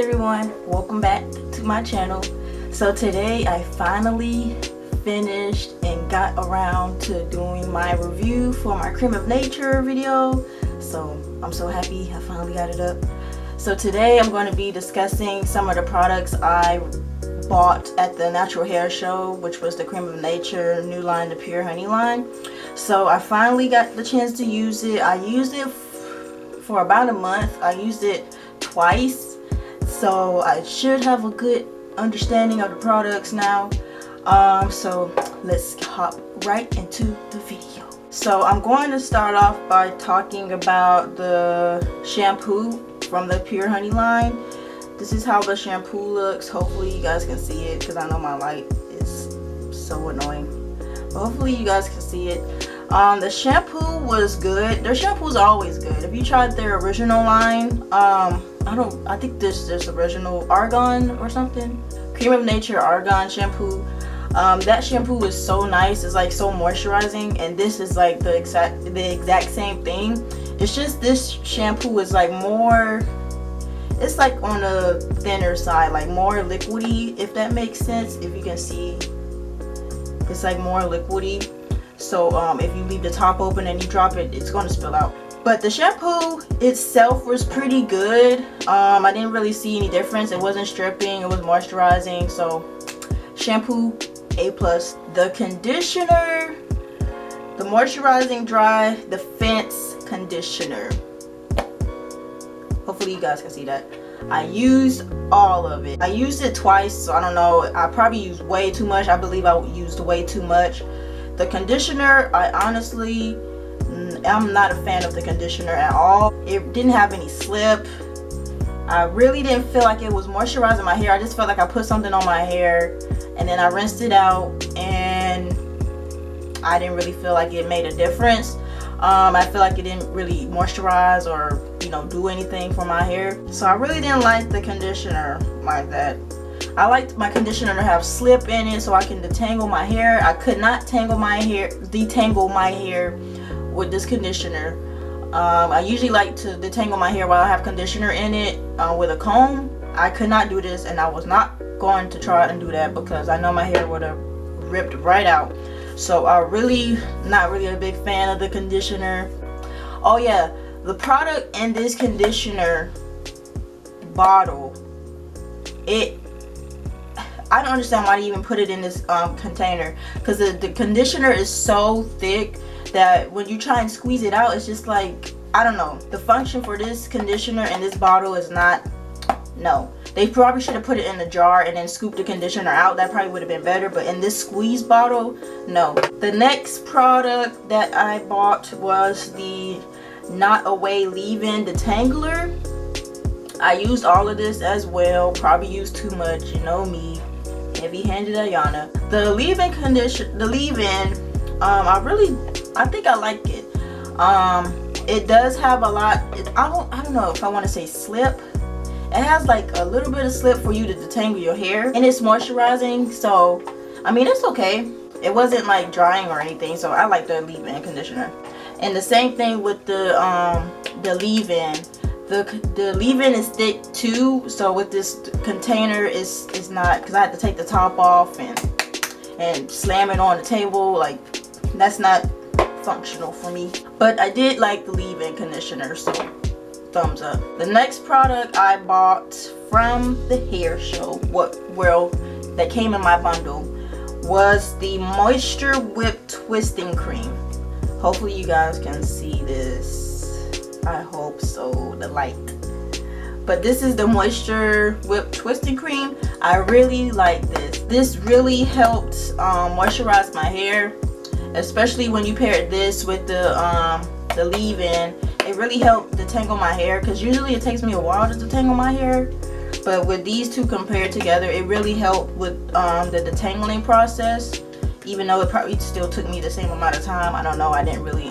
everyone, welcome back to my channel. So today I finally finished and got around to doing my review for my Creme of Nature video. So I'm so happy I finally got it up. So today I'm going to be discussing some of the products I bought at the natural hair show, which was the Creme of Nature new line, the Pure Honey line. So I finally got the chance to use it. I used it for about a month. I used it twice, so I should have a good understanding of the products now. So let's hop right into the video. So I'm going to start off by talking about the shampoo from the Pure Honey line. This is how the shampoo looks. Hopefully you guys can see it, because I know my light is so annoying, but hopefully you guys can see it. The shampoo was good. Their shampoo is always good. If you tried their original line, I think this original Argan or something, Creme of Nature Argan shampoo. That shampoo is so nice. It's like so moisturizing, and this is like the exact same thing. It's just this shampoo is like more, it's like on the thinner side, like more liquidy, if that makes sense. If you can see, it's like more liquidy. So if you leave the top open and you drop it, it's going to spill out. But the shampoo itself was pretty good. I didn't really see any difference. It wasn't stripping, it was moisturizing. So shampoo A+. The conditioner, the moisturizing dry defense conditioner, hopefully you guys can see that. I used all of it. I used it twice, so I don't know, I probably used way too much. I believe I used way too much. The conditioner, I honestly, I'm not a fan of the conditioner at all. It didn't have any slip. I really didn't feel like it was moisturizing my hair. I just felt like I put something on my hair and then I rinsed it out, and I didn't really feel like it made a difference. I feel like it didn't really moisturize or, you know, do anything for my hair. So I really didn't like the conditioner like that. I liked my conditioner to have slip in it so I can detangle my hair. I could not detangle my hair with this conditioner. I usually like to detangle my hair while I have conditioner in it with a comb. I could not do this, and I was not going to try and do that because I know my hair would have ripped right out. So I'm really not really a big fan of the conditioner. Oh yeah, the product in this conditioner bottle, I don't understand why they even put it in this container, because the conditioner is so thick that when you try and squeeze it out, it's just like, I don't know. The function for this conditioner in this bottle is not, no. They probably should have put it in a jar and then scooped the conditioner out. That probably would have been better, but in this squeeze bottle, no. The next product that I bought was the Not Away Leave-In Detangler. I used all of this as well. Probably used too much, you know me. Heavy-handed Iyana. The leave-in condition, the leave-in, I think I like it. It does have a lot. I don't know if I want to say slip. It has like a little bit of slip for you to detangle your hair, and it's moisturizing. So I mean, it's okay. It wasn't like drying or anything. So I like the leave-in conditioner. And the same thing with the leave-in. The leave-in is thick too, so with this container it's not, because I had to take the top off and slam it on the table. Like, that's not functional for me. But I did like the leave-in conditioner, so thumbs up. The next product I bought from the hair show, that came in my bundle, was the Moisture Whip Twisting Cream. Hopefully you guys can see this. I hope so, the light. But this is the Moisture Whip Twisting Cream. I really like this. This really helped moisturize my hair, especially when you pair this with the leave-in. It really helped detangle my hair, because usually it takes me a while to detangle my hair. But with these two compared together, it really helped with the detangling process. Even though it probably still took me the same amount of time. I don't know. I didn't really,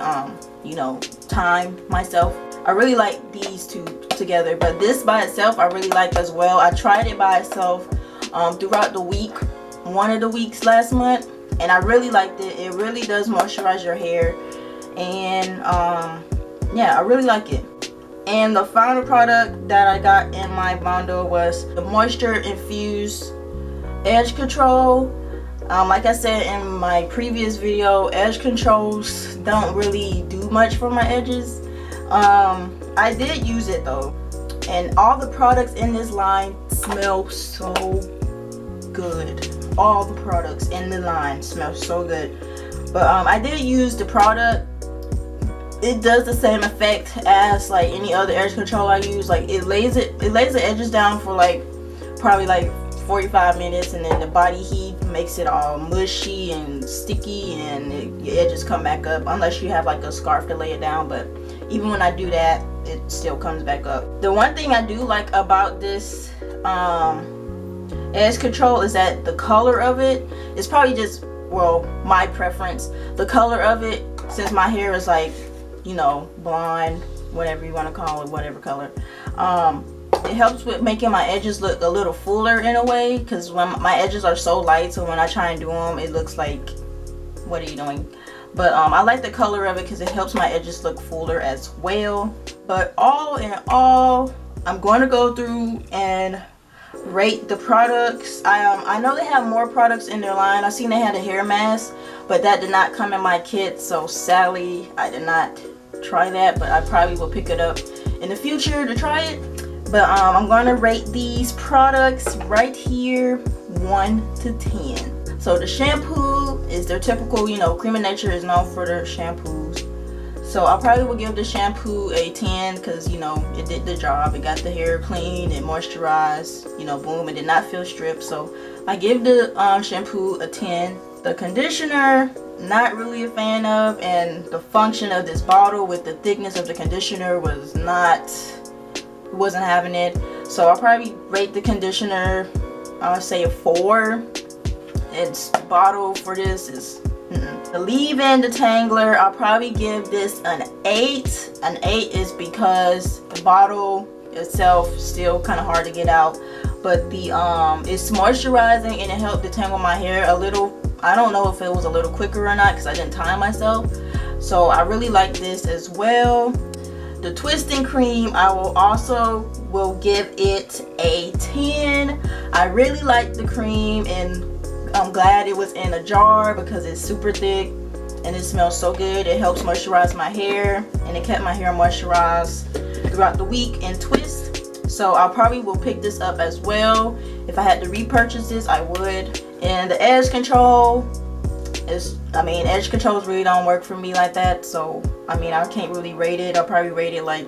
you know, time myself. I really like these two together, but this by itself I really like as well. I tried it by itself throughout the week, one of the weeks last month, and I really liked it. It really does moisturize your hair, and yeah, I really like it. And the final product that I got in my bundle was the Moisture Infused Edge Control. Like I said in my previous video, edge controls don't really do much for my edges. I did use it though, and all the products in this line smell so good. All the products in the line smell so good. But I did use the product. It does the same effect as like any other edge control I use. Like it lays the edges down for like probably like 45 minutes, and then the body heat makes it all mushy and sticky, and your edges come back up unless you have like a scarf to lay it down. But even when I do that, it still comes back up. The one thing I do like about this edge control is that the color of it is probably just, well, my preference. The color of it, since my hair is like, you know, blonde, whatever you want to call it, whatever color, it helps with making my edges look a little fuller in a way, because when my edges are so light, so when I try and do them, it looks like, what are you doing? But I like the color of it because it helps my edges look fuller as well. But all in all, I'm going to go through and rate the products. I know they have more products in their line. I seen they had a hair mask, but that did not come in my kit, so sadly I did not try that, but I probably will pick it up in the future to try it. But I'm going to rate these products right here 1 to 10. So the shampoo is their typical, you know, Creme Nature is known for their shampoos. So I probably will give the shampoo a 10 because, you know, it did the job. It got the hair clean, it moisturized, you know, boom, it did not feel stripped. So I give the shampoo a 10. The conditioner, not really a fan of, and the function of this bottle with the thickness of the conditioner wasn't having it. So I'll probably rate the conditioner, I'll say a 4. Its bottle for this is the leave-in detangler, I'll probably give this an 8. An 8 is because the bottle itself still kind of hard to get out, but the it's moisturizing and it helped detangle my hair a little. I don't know if it was a little quicker or not because I didn't time myself. So I really like this as well. The twisting cream, I will give it a 10. I really like the cream, and I'm glad it was in a jar because it's super thick and it smells so good. It helps moisturize my hair, and it kept my hair moisturized throughout the week and twist. So I probably will pick this up as well. If I had to repurchase this, I would. And the edge control is, edge controls really don't work for me like that. So I can't really rate it. I'll probably rate it like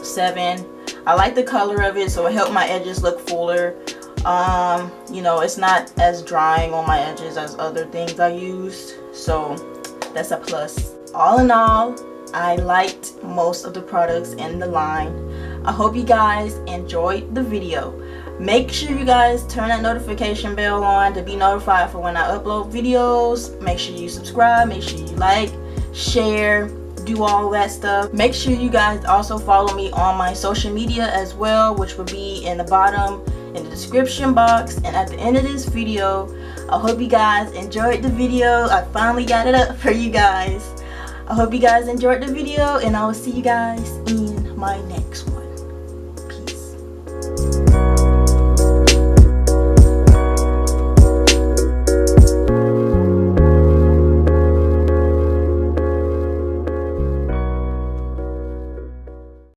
7. I like the color of it, so it helped my edges look fuller. You know, it's not as drying on my edges as other things I used, so that's a plus. All in all, I liked most of the products in the line. I hope you guys enjoyed the video. Make sure you guys turn that notification bell on to be notified for when I upload videos. Make sure you subscribe, make sure you like, share, do all that stuff. Make sure you guys also follow me on my social media as well, which will be in the bottom in the description box and at the end of this video. I hope you guys enjoyed the video. I finally got it up for you guys. I hope you guys enjoyed the video, and I will see you guys in my next one.